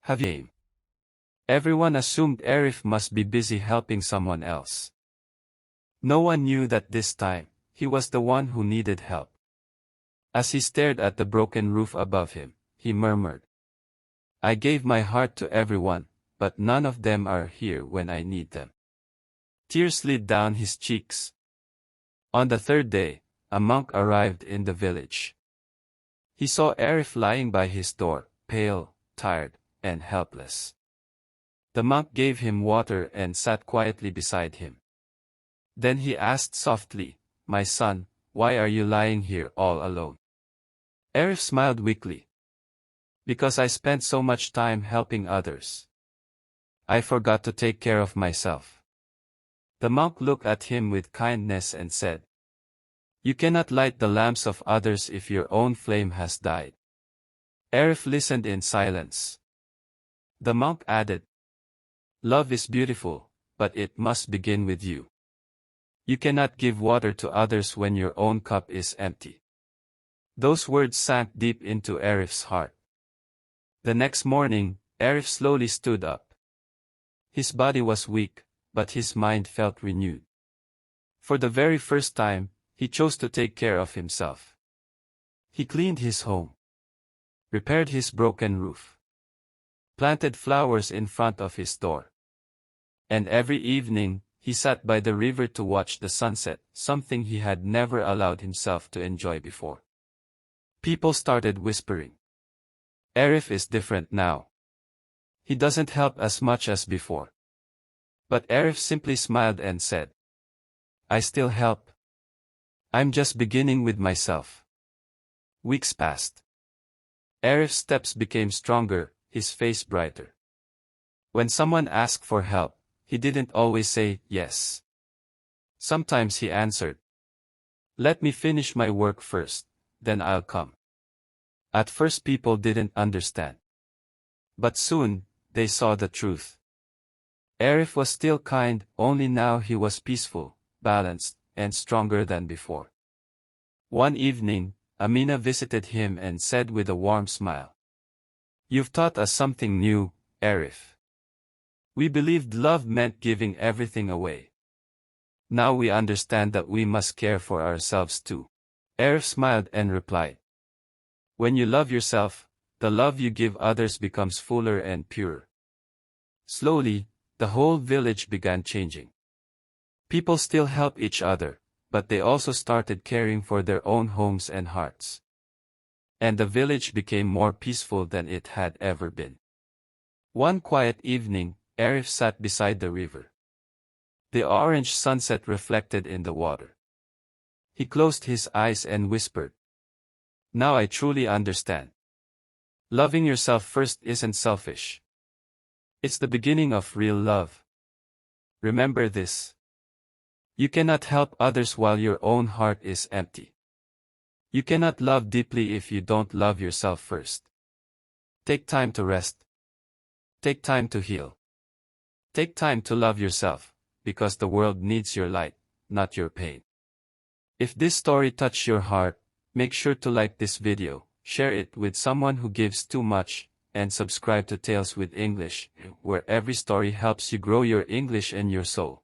Have you? Everyone assumed Arif must be busy helping someone else. No one knew that this time, he was the one who needed help. As he stared at the broken roof above him, he murmured, "I gave my heart to everyone, but none of them are here when I need them." Tears slid down his cheeks. On the third day, a monk arrived in the village. He saw Arif lying by his door, pale, tired, and helpless. The monk gave him water and sat quietly beside him. Then he asked softly, "My son, why are you lying here all alone?" Arif smiled weakly. "Because I spent so much time helping others. I forgot to take care of myself." The monk looked at him with kindness and said, "You cannot light the lamps of others if your own flame has died." Arif listened in silence. The monk added, "Love is beautiful, but it must begin with you. You cannot give water to others when your own cup is empty." Those words sank deep into Arif's heart. The next morning, Arif slowly stood up. His body was weak, but his mind felt renewed. For the very first time, he chose to take care of himself. He cleaned his home, repaired his broken roof, planted flowers in front of his door. And every evening, he sat by the river to watch the sunset, something he had never allowed himself to enjoy before. People started whispering, "Arif is different now. He doesn't help as much as before." But Arif simply smiled and said, "I still help. I'm just beginning with myself." Weeks passed. Arif's steps became stronger, his face brighter. When someone asked for help, he didn't always say yes. Sometimes he answered, "Let me finish my work first, then I'll come." At first people didn't understand. But soon, they saw the truth. Arif was still kind, only now he was peaceful, balanced, and stronger than before. One evening, Amina visited him and said with a warm smile, "You've taught us something new, Arif. We believed love meant giving everything away. Now we understand that we must care for ourselves too." Arif smiled and replied, "When you love yourself, the love you give others becomes fuller and purer." Slowly, the whole village began changing. People still help each other, but they also started caring for their own homes and hearts. And the village became more peaceful than it had ever been. One quiet evening, Arif sat beside the river. The orange sunset reflected in the water. He closed his eyes and whispered, "Now I truly understand. Loving yourself first isn't selfish. It's the beginning of real love. Remember this. You cannot help others while your own heart is empty. You cannot love deeply if you don't love yourself first. Take time to rest. Take time to heal. Take time to love yourself, because the world needs your light, not your pain." If this story touched your heart, make sure to like this video, share it with someone who gives too much, and subscribe to Tales with English, where every story helps you grow your English and your soul.